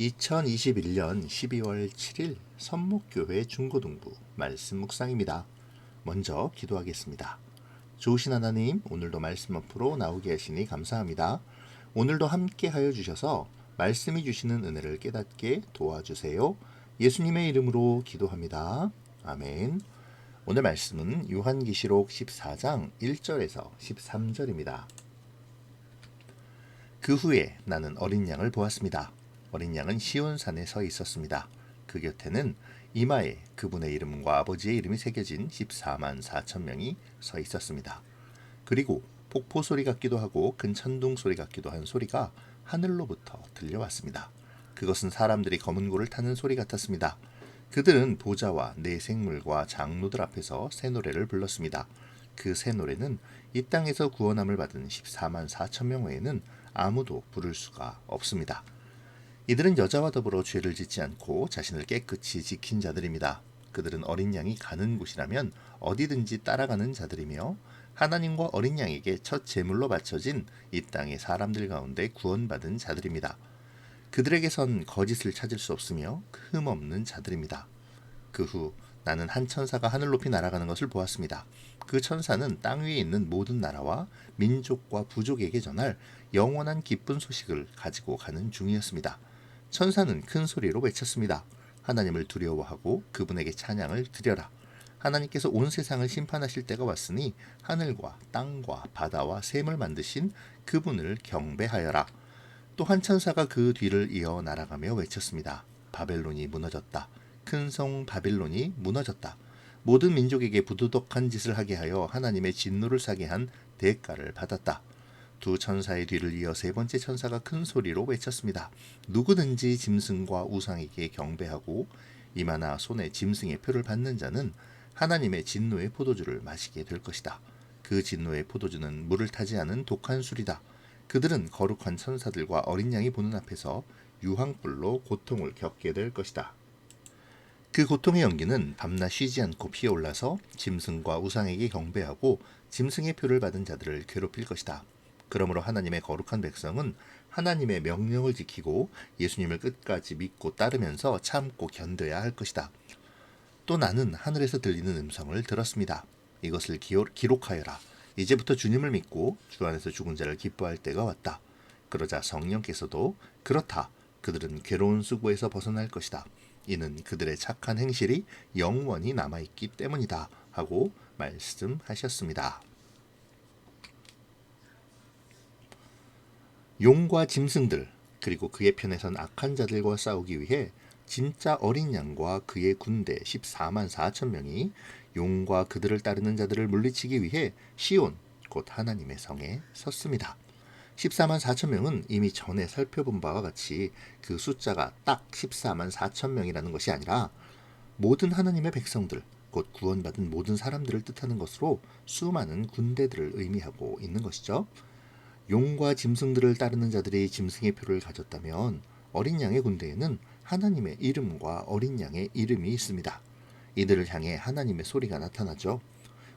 2021년 12월 7일 선목교회 중고등부 말씀 묵상입니다. 먼저 기도하겠습니다. 좋으신 하나님, 오늘도 말씀 앞으로 나오게 하시니 감사합니다. 오늘도 함께 하여 주셔서 말씀이 주시는 은혜를 깨닫게 도와주세요. 예수님의 이름으로 기도합니다. 아멘. 오늘 말씀은 요한계시록 14장 1절에서 13절입니다. 그 후에 나는 어린 양을 보았습니다. 어린 양은 시온산에 서 있었습니다. 그 곁에는 이마에 그분의 이름과 아버지의 이름이 새겨진 14만 4천 명이 서 있었습니다. 그리고 폭포 소리 같기도 하고 큰 천둥 소리 같기도 한 소리가 하늘로부터 들려왔습니다. 그것은 사람들이 검은 고를 타는 소리 같았습니다. 그들은 보좌와 네 생물과 장로들 앞에서 새 노래를 불렀습니다. 그 새 노래는 이 땅에서 구원함을 받은 14만 4천 명 외에는 아무도 부를 수가 없습니다. 이들은 여자와 더불어 죄를 짓지 않고 자신을 깨끗이 지킨 자들입니다. 그들은 어린 양이 가는 곳이라면 어디든지 따라가는 자들이며 하나님과 어린 양에게 첫 제물로 바쳐진 이 땅의 사람들 가운데 구원받은 자들입니다. 그들에게선 거짓을 찾을 수 없으며 흠없는 자들입니다. 그 후 나는 한 천사가 하늘 높이 날아가는 것을 보았습니다. 그 천사는 땅 위에 있는 모든 나라와 민족과 부족에게 전할 영원한 기쁜 소식을 가지고 가는 중이었습니다. 천사는 큰 소리로 외쳤습니다. 하나님을 두려워하고 그분에게 찬양을 드려라. 하나님께서 온 세상을 심판하실 때가 왔으니 하늘과 땅과 바다와 샘을 만드신 그분을 경배하여라. 또 한 천사가 그 뒤를 이어 날아가며 외쳤습니다. 바벨론이 무너졌다. 큰 성 바빌론이 무너졌다. 모든 민족에게 부도덕한 짓을 하게 하여 하나님의 진노를 사게 한 대가를 받았다. 두 천사의 뒤를 이어 세 번째 천사가 큰 소리로 외쳤습니다. 누구든지 짐승과 우상에게 경배하고 이마나 손에 짐승의 표를 받는 자는 하나님의 진노의 포도주를 마시게 될 것이다. 그 진노의 포도주는 물을 타지 않은 독한 술이다. 그들은 거룩한 천사들과 어린 양이 보는 앞에서 유황불로 고통을 겪게 될 것이다. 그 고통의 연기는 밤낮 쉬지 않고 피어올라서 짐승과 우상에게 경배하고 짐승의 표를 받은 자들을 괴롭힐 것이다. 그러므로 하나님의 거룩한 백성은 하나님의 명령을 지키고 예수님을 끝까지 믿고 따르면서 참고 견뎌야 할 것이다. 또 나는 하늘에서 들리는 음성을 들었습니다. 이것을 기록하여라. 이제부터 주님을 믿고 주 안에서 죽은 자를 기뻐할 때가 왔다. 그러자 성령께서도 그렇다. 그들은 괴로운 수고에서 벗어날 것이다. 이는 그들의 착한 행실이 영원히 남아있기 때문이다. 하고 말씀하셨습니다. 용과 짐승들 그리고 그의 편에 선 악한 자들과 싸우기 위해 진짜 어린 양과 그의 군대 14만 4천 명이 용과 그들을 따르는 자들을 물리치기 위해 시온 곧 하나님의 성에 섰습니다. 14만 4천 명은 이미 전에 살펴본 바와 같이 그 숫자가 딱 14만 4천 명이라는 것이 아니라 모든 하나님의 백성들 곧 구원받은 모든 사람들을 뜻하는 것으로 수많은 군대들을 의미하고 있는 것이죠. 용과 짐승들을 따르는 자들이 짐승의 표를 가졌다면 어린 양의 군대에는 하나님의 이름과 어린 양의 이름이 있습니다. 이들을 향해 하나님의 소리가 나타나죠.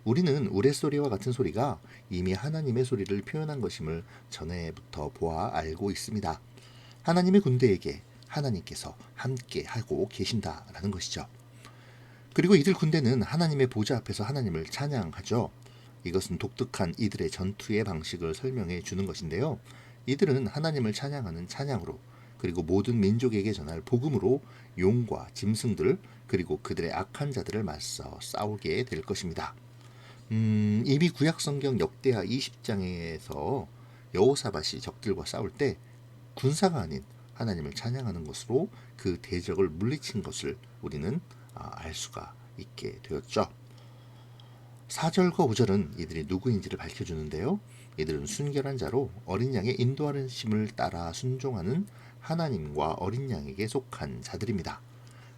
우리는 우레소리와 같은 소리가 이미 하나님의 소리를 표현한 것임을 전에부터 보아 알고 있습니다. 하나님의 군대에게 하나님께서 함께 하고 계신다라는 것이죠. 그리고 이들 군대는 하나님의 보좌 앞에서 하나님을 찬양하죠. 이것은 독특한 이들의 전투의 방식을 설명해 주는 것인데요. 이들은 하나님을 찬양하는 찬양으로 그리고 모든 민족에게 전할 복음으로 용과 짐승들 그리고 그들의 악한 자들을 맞서 싸우게 될 것입니다. 이미 구약성경 역대하 20장에서 여호사밧이 적들과 싸울 때 군사가 아닌 하나님을 찬양하는 것으로 그 대적을 물리친 것을 우리는 알 수가 있게 되었죠. 4절과 5절은 이들이 누구인지를 밝혀주는데요. 이들은 순결한 자로 어린 양의 인도하심을 따라 순종하는 하나님과 어린 양에게 속한 자들입니다.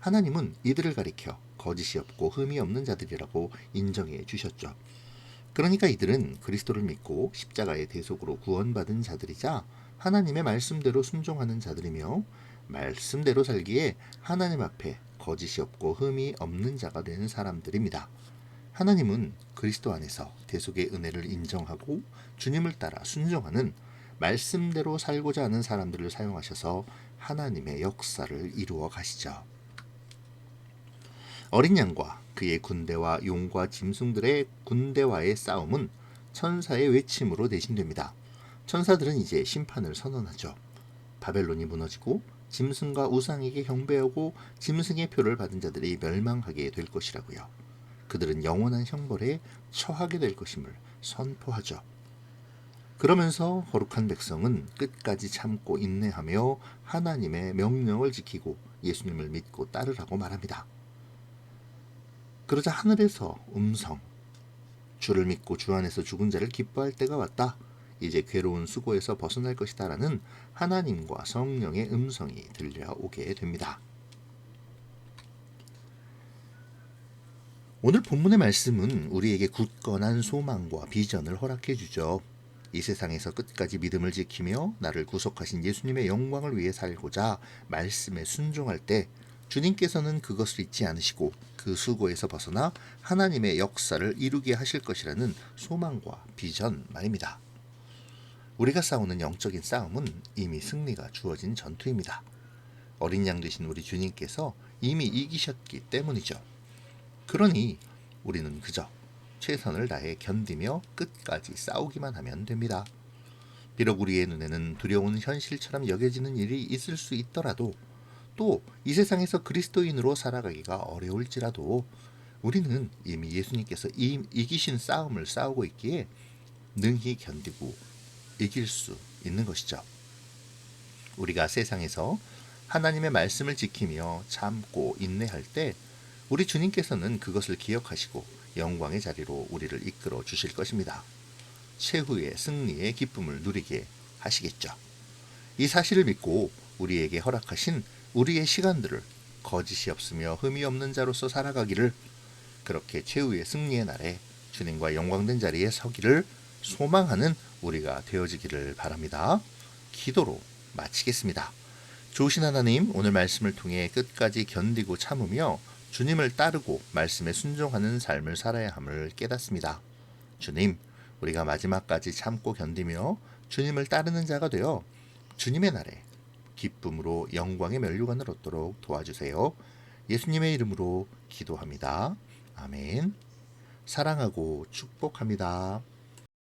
하나님은 이들을 가리켜 거짓이 없고 흠이 없는 자들이라고 인정해 주셨죠. 그러니까 이들은 그리스도를 믿고 십자가의 대속으로 구원받은 자들이자 하나님의 말씀대로 순종하는 자들이며 말씀대로 살기에 하나님 앞에 거짓이 없고 흠이 없는 자가 되는 사람들입니다. 하나님은 그리스도 안에서 대속의 은혜를 인정하고 주님을 따라 순종하는 말씀대로 살고자 하는 사람들을 사용하셔서 하나님의 역사를 이루어 가시죠. 어린 양과 그의 군대와 용과 짐승들의 군대와의 싸움은 천사의 외침으로 대신됩니다. 천사들은 이제 심판을 선언하죠. 바벨론이 무너지고 짐승과 우상에게 경배하고 짐승의 표를 받은 자들이 멸망하게 될 것이라고요. 그들은 영원한 형벌에 처하게 될 것임을 선포하죠. 그러면서 거룩한 백성은 끝까지 참고 인내하며 하나님의 명령을 지키고 예수님을 믿고 따르라고 말합니다. 그러자 하늘에서 음성, 주를 믿고 주 안에서 죽은 자를 기뻐할 때가 왔다. 이제 괴로운 수고에서 벗어날 것이다 라는 하나님과 성령의 음성이 들려오게 됩니다. 오늘 본문의 말씀은 우리에게 굳건한 소망과 비전을 허락해 주죠. 이 세상에서 끝까지 믿음을 지키며 나를 구속하신 예수님의 영광을 위해 살고자 말씀에 순종할 때 주님께서는 그것을 잊지 않으시고 그 수고에서 벗어나 하나님의 역사를 이루게 하실 것이라는 소망과 비전 말입니다. 우리가 싸우는 영적인 싸움은 이미 승리가 주어진 전투입니다. 어린 양 되신 우리 주님께서 이미 이기셨기 때문이죠. 그러니 우리는 그저 최선을 다해 견디며 끝까지 싸우기만 하면 됩니다. 비록 우리의 눈에는 두려운 현실처럼 여겨지는 일이 있을 수 있더라도 또 이 세상에서 그리스도인으로 살아가기가 어려울지라도 우리는 이미 예수님께서 이기신 싸움을 싸우고 있기에 능히 견디고 이길 수 있는 것이죠. 우리가 세상에서 하나님의 말씀을 지키며 참고 인내할 때 우리 주님께서는 그것을 기억하시고 영광의 자리로 우리를 이끌어 주실 것입니다. 최후의 승리의 기쁨을 누리게 하시겠죠. 이 사실을 믿고 우리에게 허락하신 우리의 시간들을 거짓이 없으며 흠이 없는 자로서 살아가기를, 그렇게 최후의 승리의 날에 주님과 영광된 자리에 서기를 소망하는 우리가 되어지기를 바랍니다. 기도로 마치겠습니다. 좋으신 하나님, 오늘 말씀을 통해 끝까지 견디고 참으며 주님을 따르고 말씀에 순종하는 삶을 살아야 함을 깨닫습니다. 주님, 우리가 마지막까지 참고 견디며 주님을 따르는 자가 되어 주님의 날에 기쁨으로 영광의 면류관을 얻도록 도와주세요. 예수님의 이름으로 기도합니다. 아멘. 사랑하고 축복합니다.